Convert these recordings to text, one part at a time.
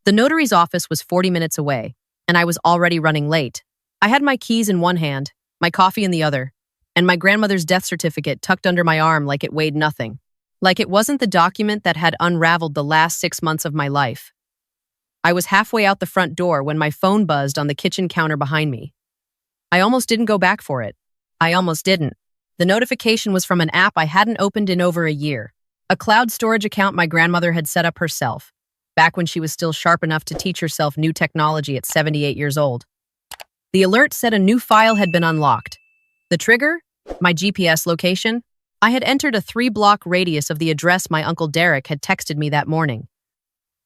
The notary's office was 40 minutes away, and I was already running late. I had my keys in one hand, my coffee in the other, and my grandmother's death certificate tucked under my arm like it weighed nothing. Like it wasn't the document that had unraveled the last 6 months of my life. I was halfway out the front door when my phone buzzed on the kitchen counter behind me. I almost didn't go back for it. I almost didn't. The notification was from an app I hadn't opened in over a year. A cloud storage account my grandmother had set up herself, back when she was still sharp enough to teach herself new technology at 78 years old. The alert said a new file had been unlocked. The trigger? My GPS location? I had entered a 3-block radius of the address my Uncle Derek had texted me that morning.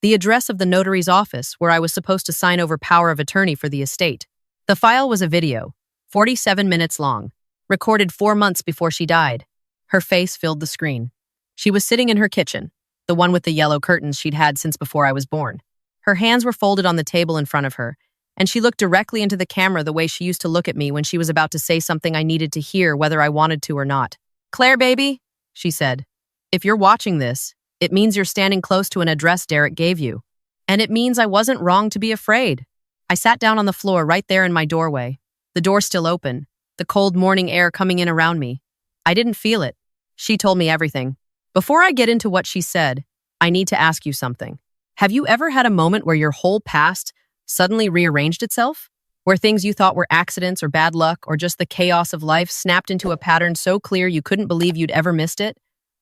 The address of the notary's office where I was supposed to sign over power of attorney for the estate. The file was a video, 47 minutes long, recorded 4 months before she died. Her face filled the screen. She was sitting in her kitchen, the one with the yellow curtains she'd had since before I was born. Her hands were folded on the table in front of her, and she looked directly into the camera the way she used to look at me when she was about to say something I needed to hear whether I wanted to or not. "Claire, baby," she said, "if you're watching this, it means you're standing close to an address Derek gave you. And it means I wasn't wrong to be afraid." I sat down on the floor right there in my doorway, the door still open, the cold morning air coming in around me. I didn't feel it. She told me everything. Before I get into what she said, I need to ask you something. Have you ever had a moment where your whole past suddenly rearranged itself? Where things you thought were accidents or bad luck or just the chaos of life snapped into a pattern so clear you couldn't believe you'd ever missed it?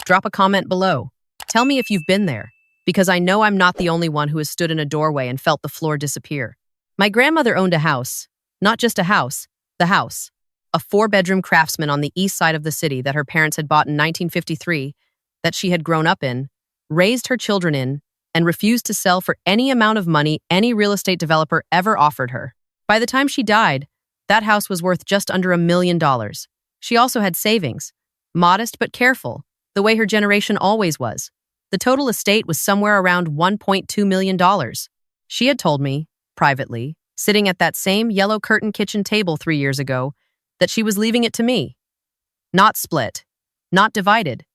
Drop a comment below. Tell me if you've been there, because I know I'm not the only one who has stood in a doorway and felt the floor disappear. My grandmother owned a house, not just a house, the house. A 4-bedroom craftsman on the east side of the city that her parents had bought in 1953, that she had grown up in, raised her children in, and refused to sell for any amount of money any real estate developer ever offered her. By the time she died, that house was worth just under $1 million. She also had savings, modest but careful, the way her generation always was. The total estate was somewhere around $1.2 million. She had told me, privately, sitting at that same yellow curtain kitchen table 3 years ago, that she was leaving it to me. Not split, not divided.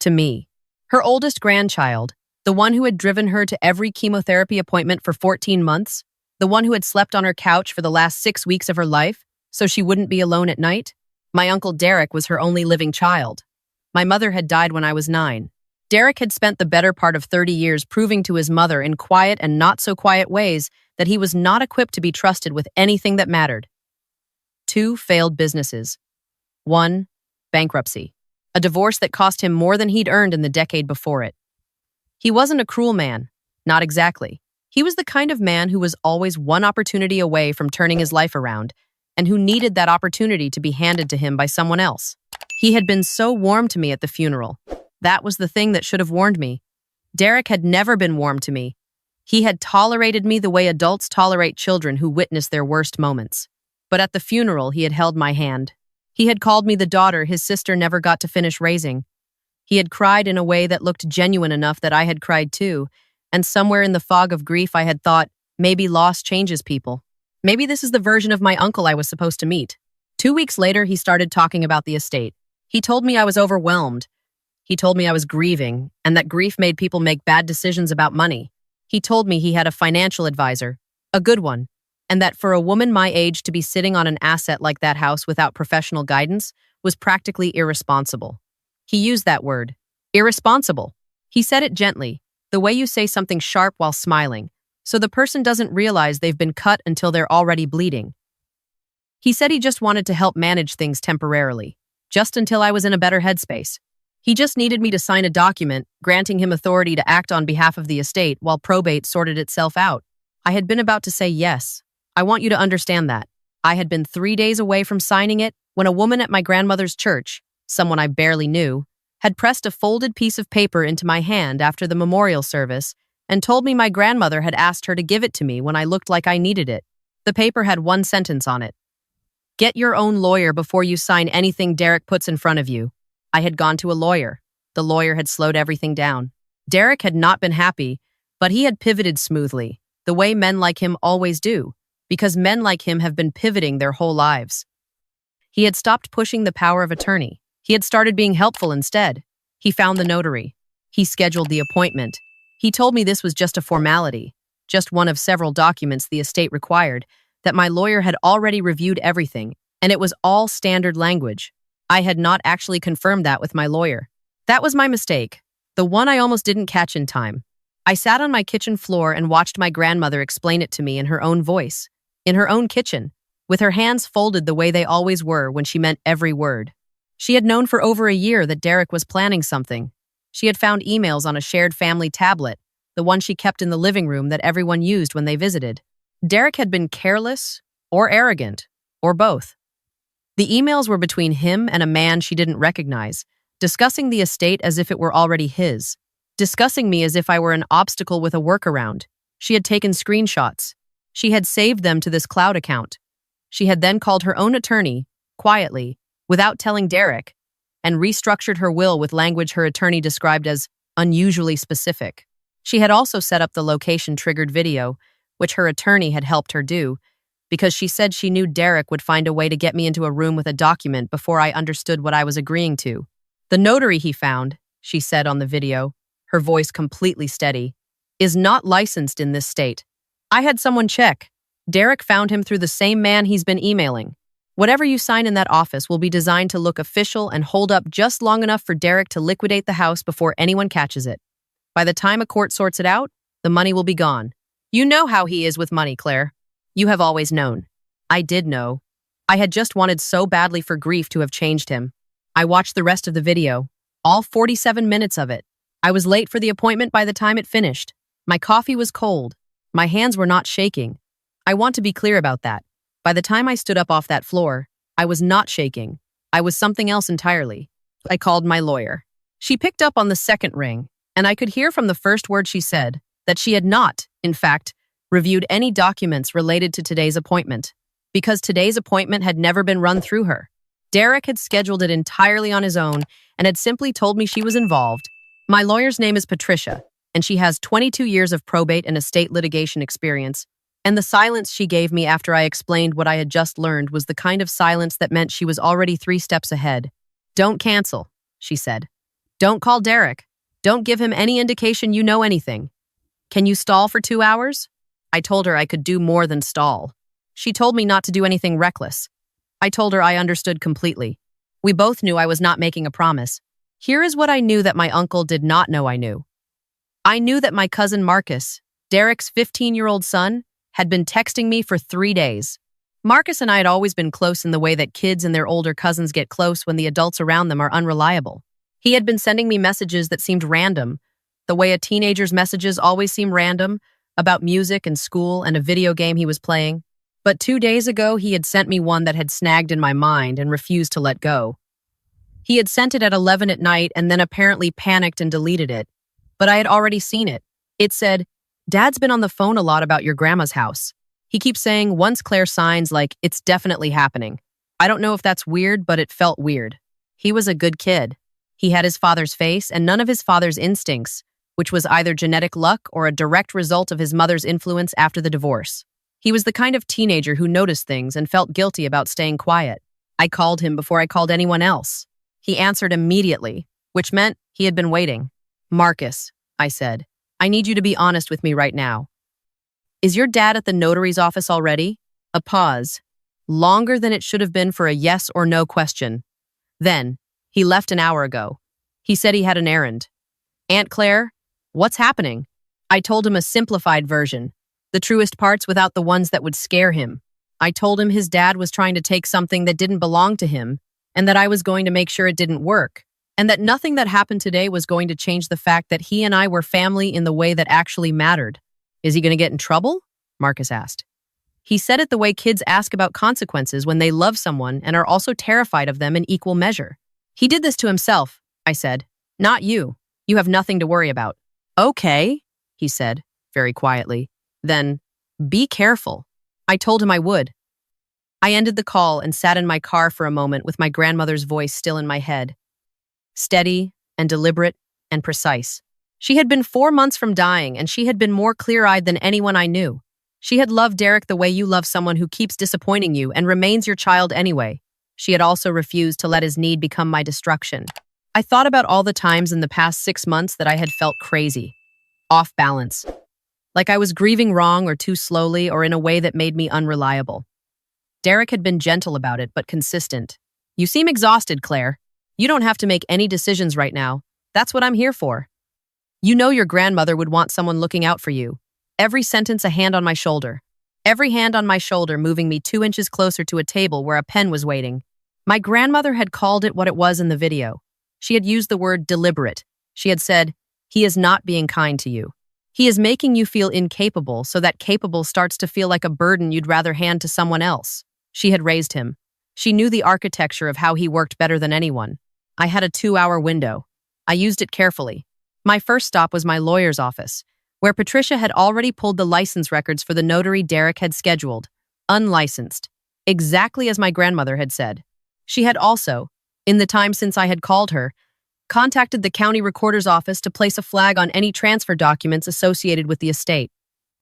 To me. Her oldest grandchild, the one who had driven her to every chemotherapy appointment for 14 months, the one who had slept on her couch for the last 6 weeks of her life so she wouldn't be alone at night. My Uncle Derek was her only living child. My mother had died when I was 9. Derek had spent the better part of 30 years proving to his mother in quiet and not-so-quiet ways that he was not equipped to be trusted with anything that mattered. 2 failed businesses. 1, bankruptcy. A divorce that cost him more than he'd earned in the decade before it. He wasn't a cruel man, not exactly. He was the kind of man who was always one opportunity away from turning his life around, and who needed that opportunity to be handed to him by someone else. He had been so warm to me at the funeral. That was the thing that should have warned me. Derek had never been warm to me. He had tolerated me the way adults tolerate children who witness their worst moments. But at the funeral, he had held my hand. He had called me the daughter his sister never got to finish raising. He had cried in a way that looked genuine enough that I had cried too, and somewhere in the fog of grief I had thought, maybe loss changes people. Maybe this is the version of my uncle I was supposed to meet. 2 weeks later, he started talking about the estate. He told me I was overwhelmed. He told me I was grieving, and that grief made people make bad decisions about money. He told me he had a financial advisor, a good one, and that for a woman my age to be sitting on an asset like that house without professional guidance was practically irresponsible. He used that word, irresponsible. He said it gently, the way you say something sharp while smiling, so the person doesn't realize they've been cut until they're already bleeding. He said he just wanted to help manage things temporarily, just until I was in a better headspace. He just needed me to sign a document granting him authority to act on behalf of the estate while probate sorted itself out. I had been about to say yes. I want you to understand that. I had been 3 days away from signing it when a woman at my grandmother's church, someone I barely knew, had pressed a folded piece of paper into my hand after the memorial service and told me my grandmother had asked her to give it to me when I looked like I needed it. The paper had one sentence on it. "Get your own lawyer before you sign anything Derek puts in front of you." I had gone to a lawyer. The lawyer had slowed everything down. Derek had not been happy, but he had pivoted smoothly, the way men like him always do, because men like him have been pivoting their whole lives. He had stopped pushing the power of attorney. He had started being helpful instead. He found the notary. He scheduled the appointment. He told me this was just a formality. just one of several documents the estate required, that my lawyer had already reviewed everything, and it was all standard language. I had not actually confirmed that with my lawyer. That was my mistake, the one I almost didn't catch in time. I sat on my kitchen floor and watched my grandmother explain it to me in her own voice, in her own kitchen, with her hands folded the way they always were when she meant every word. She had known for over a year that Derek was planning something. She had found emails on a shared family tablet, the one she kept in the living room that everyone used when they visited. Derek had been careless or arrogant, or both. The emails were between him and a man she didn't recognize, discussing the estate as if it were already his, discussing me as if I were an obstacle with a workaround. She had taken screenshots. She had saved them to this cloud account. She had then called her own attorney, quietly, without telling Derek, and restructured her will with language her attorney described as unusually specific. She had also set up the location-triggered video, which her attorney had helped her do, because she said she knew Derek would find a way to get me into a room with a document before I understood what I was agreeing to. The notary he found, she said on the video, her voice completely steady, is not licensed in this state. I had someone check. Derek found him through the same man he's been emailing. Whatever you sign in that office will be designed to look official and hold up just long enough for Derek to liquidate the house before anyone catches it. By the time a court sorts it out, the money will be gone. You know how he is with money, Claire. You have always known. I did know. I had just wanted so badly for grief to have changed him. I watched the rest of the video, all 47 minutes of it. I was late for the appointment by the time it finished. My coffee was cold. My hands were not shaking. I want to be clear about that. By the time I stood up off that floor, I was not shaking. I was something else entirely. I called my lawyer. She picked up on the second ring, and I could hear from the first word she said that she had not, in fact, reviewed any documents related to today's appointment, because today's appointment had never been run through her. Derek had scheduled it entirely on his own and had simply told me she was involved. My lawyer's name is Patricia, and she has 22 years of probate and estate litigation experience, and the silence she gave me after I explained what I had just learned was the kind of silence that meant she was already 3 steps ahead. Don't cancel, she said. Don't call Derek. Don't give him any indication you know anything. Can you stall for 2 hours? I told her I could do more than stall. She told me not to do anything reckless. I told her I understood completely. We both knew I was not making a promise. Here is what I knew that my uncle did not know I knew. I knew that my cousin Marcus, Derek's 15-year-old son, had been texting me for 3 days. Marcus and I had always been close in the way that kids and their older cousins get close when the adults around them are unreliable. He had been sending me messages that seemed random, the way a teenager's messages always seem random, about music and school and a video game he was playing. But 2 days ago, he had sent me one that had snagged in my mind and refused to let go. He had sent it at 11 at night and then apparently panicked and deleted it. But I had already seen it. It said, "Dad's been on the phone a lot about your grandma's house. He keeps saying once Claire signs, like, it's definitely happening. I don't know if that's weird, but it felt weird. He was a good kid. He had his father's face and none of his father's instincts, which was either genetic luck or a direct result of his mother's influence after the divorce. He was the kind of teenager who noticed things and felt guilty about staying quiet. I called him before I called anyone else. He answered immediately, which meant he had been waiting. Marcus, I said, I need you to be honest with me right now. Is your dad at the notary's office already? A pause, longer than it should have been for a yes or no question. Then, he left an hour ago. He said he had an errand. Aunt Claire, what's happening? I told him a simplified version, the truest parts without the ones that would scare him. I told him his dad was trying to take something that didn't belong to him, and that I was going to make sure it didn't work, and that nothing that happened today was going to change the fact that he and I were family in the way that actually mattered. Is he going to get in trouble? Marcus asked. He said it the way kids ask about consequences when they love someone and are also terrified of them in equal measure. He did this to himself, I said. Not you. You have nothing to worry about. Okay, he said, very quietly. Then, be careful. I told him I would. I ended the call and sat in my car for a moment with my grandmother's voice still in my head. Steady and deliberate and precise. She had been 4 months from dying, and she had been more clear-eyed than anyone I knew. She had loved Derek the way you love someone who keeps disappointing you and remains your child anyway. She had also refused to let his need become my destruction. I thought about all the times in the past 6 months that I had felt crazy, off balance, like I was grieving wrong or too slowly or in a way that made me unreliable. Derek had been gentle about it, but consistent. You seem exhausted, Claire. You don't have to make any decisions right now. That's what I'm here for. You know your grandmother would want someone looking out for you. Every sentence a hand on my shoulder. Every hand on my shoulder moving me 2 inches closer to a table where a pen was waiting. My grandmother had called it what it was in the video. She had used the word deliberate. She had said, "He is not being kind to you. He is making you feel incapable, so that capable starts to feel like a burden you'd rather hand to someone else." She had raised him. She knew the architecture of how he worked better than anyone. I had a 2-hour window. I used it carefully. My first stop was my lawyer's office, where Patricia had already pulled the license records for the notary Derek had scheduled. Unlicensed. Exactly as my grandmother had said. She had also, in the time since I had called her, contacted the county recorder's office to place a flag on any transfer documents associated with the estate.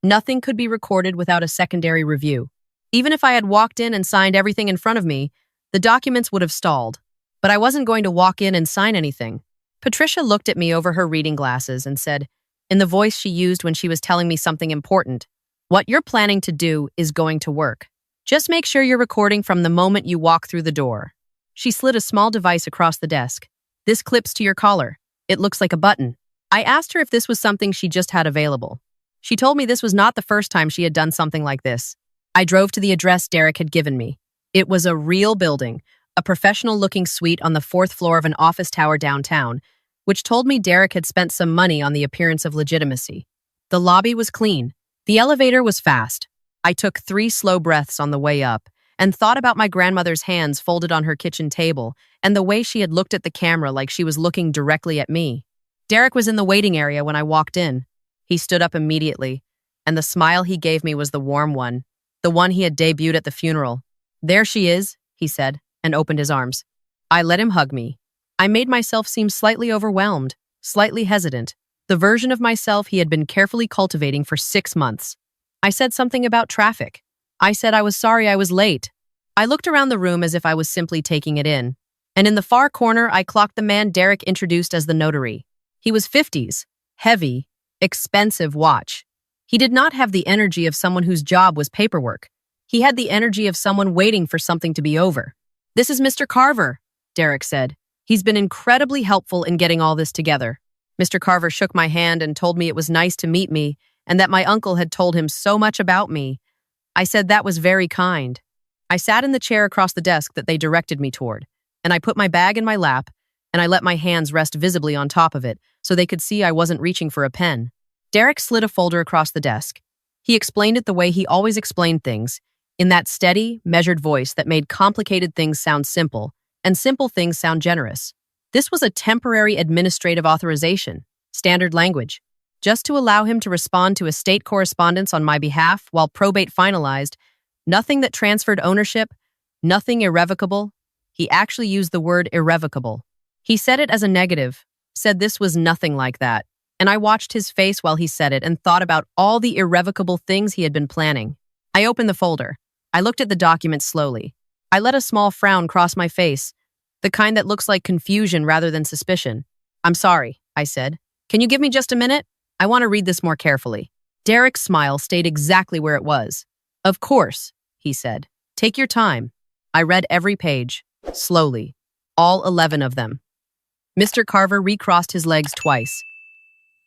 Nothing could be recorded without a secondary review. Even if I had walked in and signed everything in front of me, the documents would have stalled. But I wasn't going to walk in and sign anything. Patricia looked at me over her reading glasses and said, in the voice she used when she was telling me something important, "What you're planning to do is going to work. Just make sure you're recording from the moment you walk through the door." She slid a small device across the desk. "This clips to your collar. It looks like a button." I asked her if this was something she just had available. She told me this was not the first time she had done something like this. I drove to the address Derek had given me. It was a real building, a professional-looking suite on the 4th floor of an office tower downtown, which told me Derek had spent some money on the appearance of legitimacy. The lobby was clean. The elevator was fast. I took 3 slow breaths on the way up and thought about my grandmother's hands folded on her kitchen table and the way she had looked at the camera like she was looking directly at me. Derek was in the waiting area when I walked in. He stood up immediately, and the smile he gave me was the warm one, the one he had debuted at the funeral. "There she is," he said, and opened his arms. I let him hug me. I made myself seem slightly overwhelmed, slightly hesitant, the version of myself he had been carefully cultivating for 6 months. I said something about traffic. I said I was sorry I was late. I looked around the room as if I was simply taking it in. And in the far corner, I clocked the man Derek introduced as the notary. He was 50s, heavy, expensive watch. He did not have the energy of someone whose job was paperwork. He had the energy of someone waiting for something to be over. "This is Mr. Carver," Derek said. "He's been incredibly helpful in getting all this together." Mr. Carver shook my hand and told me it was nice to meet me and that my uncle had told him so much about me. I said that was very kind. I sat in the chair across the desk that they directed me toward, and I put my bag in my lap, and I let my hands rest visibly on top of it so they could see I wasn't reaching for a pen. Derek slid a folder across the desk. He explained it the way he always explained things, in that steady, measured voice that made complicated things sound simple, and simple things sound generous. This was a temporary administrative authorization, standard language, just to allow him to respond to estate correspondence on my behalf while probate finalized. Nothing that transferred ownership, nothing irrevocable. He actually used the word irrevocable. He said it as a negative, said this was nothing like that, and I watched his face while he said it and thought about all the irrevocable things he had been planning. I opened the folder. I looked at the document slowly. I let a small frown cross my face, the kind that looks like confusion rather than suspicion. "I'm sorry," I said. "Can you give me just a minute? I want to read this more carefully." Derek's smile stayed exactly where it was. "Of course," he said. "Take your time." I read every page, slowly, all 11 of them. Mr. Carver recrossed his legs twice.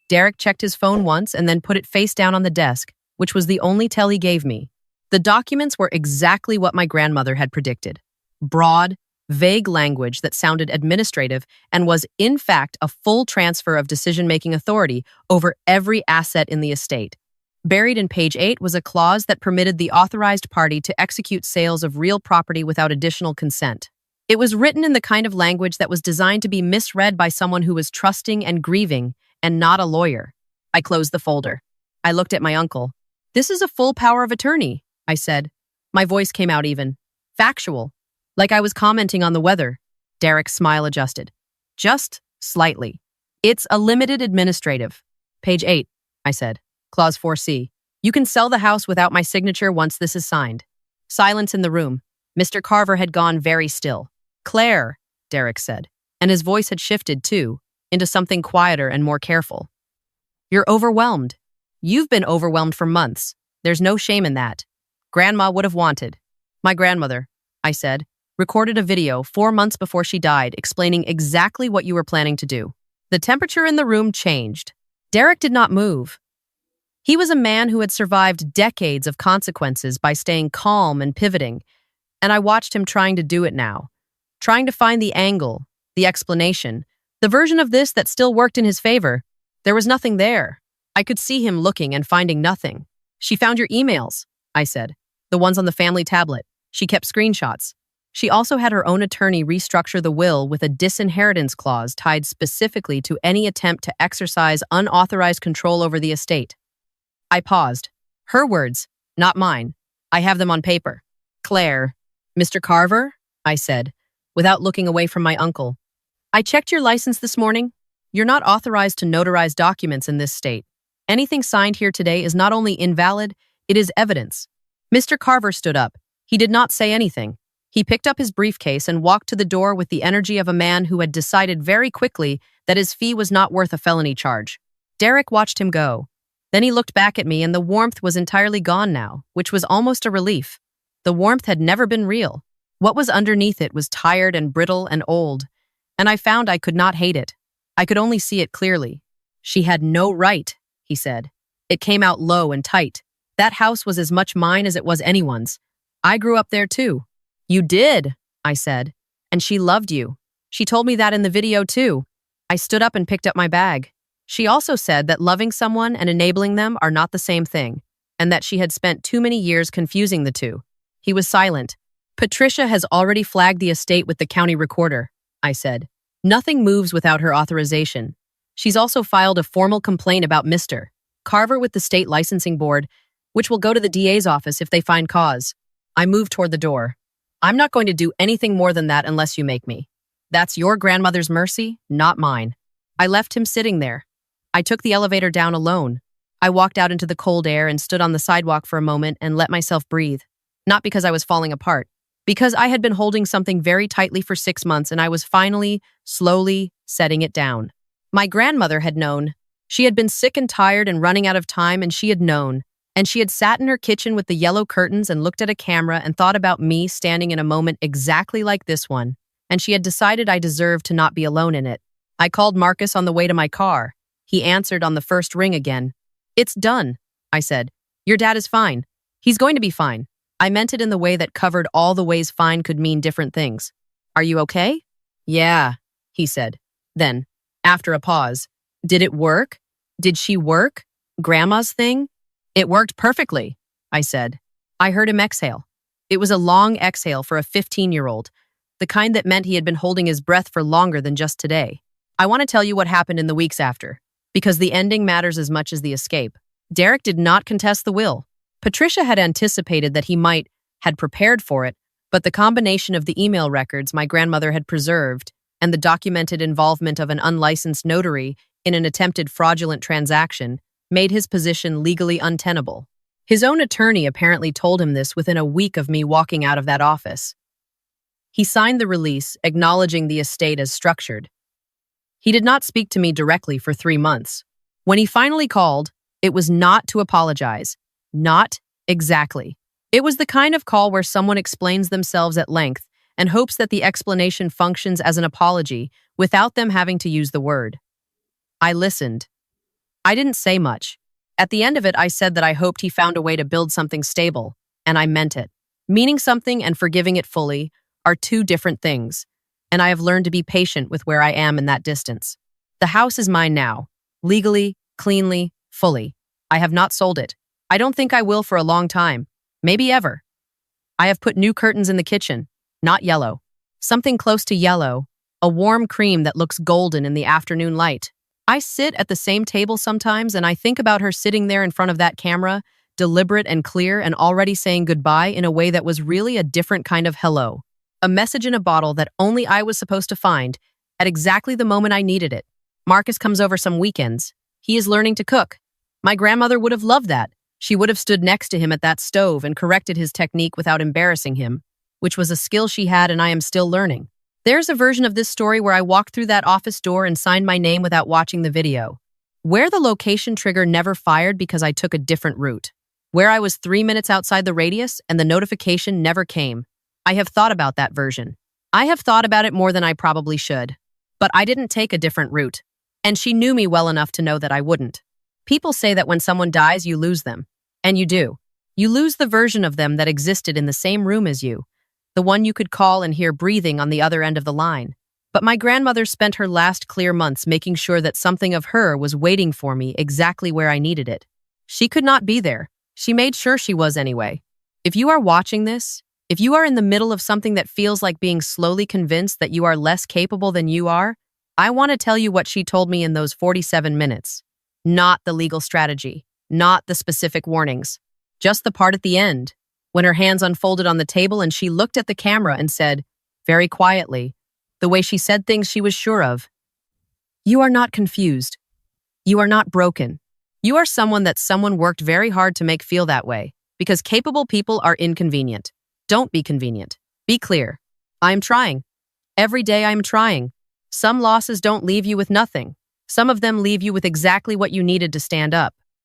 Derek checked his phone once and then put it face down on the desk, which was the only tell he gave me. The documents were exactly what my grandmother had predicted. Broad, vague language that sounded administrative and was, in fact, a full transfer of decision-making authority over every asset in the estate. Buried in page 8 was a clause that permitted the authorized party to execute sales of real property without additional consent. It was written in the kind of language that was designed to be misread by someone who was trusting and grieving, and not a lawyer. I closed the folder. I looked at my uncle. "This is a full power of attorney," I said. My voice came out even. Factual. Like I was commenting on the weather. Derek's smile adjusted. "Just slightly. It's a limited administrative." "Page 8, I said. Clause 4C. "You can sell the house without my signature once this is signed." Silence in the room. Mr. Carver had gone very still. "Claire," Derek said, and his voice had shifted, too, into something quieter and more careful. "You're overwhelmed. You've been overwhelmed for months. There's no shame in that. Grandma would have wanted. My grandmother, I said, recorded a video 4 months before she died explaining exactly what you were planning to do. The temperature in the room changed. Derek did not move. He was a man who had survived decades of consequences by staying calm and pivoting, and I watched him trying to do it now, trying to find the angle, the explanation, the version of this that still worked in his favor. There was nothing there. I could see him looking and finding nothing. She found your emails, I said, the ones on the family tablet. She kept screenshots. She also had her own attorney restructure the will with a disinheritance clause tied specifically to any attempt to exercise unauthorized control over the estate. I paused. Her words, not mine. I have them on paper. Claire. Mr. Carver? I said, without looking away from my uncle. I checked your license this morning. You're not authorized to notarize documents in this state. Anything signed here today is not only invalid, it is evidence. Mr. Carver stood up. He did not say anything. He picked up his briefcase and walked to the door with the energy of a man who had decided very quickly that his fee was not worth a felony charge. Derek watched him go. Then he looked back at me and the warmth was entirely gone now, which was almost a relief. The warmth had never been real. What was underneath it was tired and brittle and old, and I found I could not hate it. I could only see it clearly. She had no right, he said. It came out low and tight. That house was as much mine as it was anyone's. I grew up there too. You did, I said. And she loved you. She told me that in the video too. I stood up and picked up my bag. She also said that loving someone and enabling them are not the same thing, and that she had spent too many years confusing the two. He was silent. Patricia has already flagged the estate with the county recorder, I said. Nothing moves without her authorization. She's also filed a formal complaint about Mr. Carver with the state licensing board, which will go to the DA's office if they find cause. I moved toward the door. I'm not going to do anything more than that unless you make me. That's your grandmother's mercy, not mine. I left him sitting there. I took the elevator down alone. I walked out into the cold air and stood on the sidewalk for a moment and let myself breathe. Not because I was falling apart, because I had been holding something very tightly for 6 months and I was finally, slowly, setting it down. My grandmother had known. She had been sick and tired and running out of time, and she had known. And she had sat in her kitchen with the yellow curtains and looked at a camera and thought about me standing in a moment exactly like this one. And she had decided I deserved to not be alone in it. I called Marcus on the way to my car. He answered on the first ring again. It's done, I said. Your dad is fine. He's going to be fine. I meant it in the way that covered all the ways fine could mean different things. Are you okay? Yeah, he said. Then, after a pause, did it work? Did she work? Grandma's thing? It worked perfectly, I said. I heard him exhale. It was a long exhale for a 15-year-old, the kind that meant he had been holding his breath for longer than just today. I want to tell you what happened in the weeks after, because the ending matters as much as the escape. Derek did not contest the will. Patricia had anticipated that he had prepared for it, but the combination of the email records my grandmother had preserved and the documented involvement of an unlicensed notary in an attempted fraudulent transaction made his position legally untenable. His own attorney apparently told him this within a week of me walking out of that office. He signed the release, acknowledging the estate as structured. He did not speak to me directly for 3 months. When he finally called, it was not to apologize. Not exactly. It was the kind of call where someone explains themselves at length and hopes that the explanation functions as an apology without them having to use the word. I listened. I didn't say much. At the end of it, I said that I hoped he found a way to build something stable, and I meant it. Meaning something and forgiving it fully are two different things, and I have learned to be patient with where I am in that distance. The house is mine now, legally, cleanly, fully. I have not sold it. I don't think I will for a long time, maybe ever. I have put new curtains in the kitchen, not yellow. Something close to yellow, a warm cream that looks golden in the afternoon light. I sit at the same table sometimes and I think about her sitting there in front of that camera, deliberate and clear and already saying goodbye in a way that was really a different kind of hello. A message in a bottle that only I was supposed to find at exactly the moment I needed it. Marcus comes over some weekends. He is learning to cook. My grandmother would have loved that. She would have stood next to him at that stove and corrected his technique without embarrassing him, which was a skill she had and I am still learning. There's a version of this story where I walked through that office door and signed my name without watching the video. Where the location trigger never fired because I took a different route. Where I was 3 minutes outside the radius and the notification never came. I have thought about that version. I have thought about it more than I probably should. But I didn't take a different route. And she knew me well enough to know that I wouldn't. People say that when someone dies, you lose them. And you do. You lose the version of them that existed in the same room as you, the one you could call and hear breathing on the other end of the line. But my grandmother spent her last clear months making sure that something of her was waiting for me exactly where I needed it. She could not be there. She made sure she was anyway. If you are watching this, if you are in the middle of something that feels like being slowly convinced that you are less capable than you are, I want to tell you what she told me in those 47 minutes. Not the legal strategy, not the specific warnings, just the part at the end, when her hands unfolded on the table and she looked at the camera and said, very quietly, the way she said things she was sure of, "You are not confused. You are not broken. You are someone that someone worked very hard to make feel that way, because capable people are inconvenient. Don't be convenient. Be clear. I am trying. Every day I am trying. Some losses don't leave you with nothing. Some of them leave you with exactly what you needed to stand up.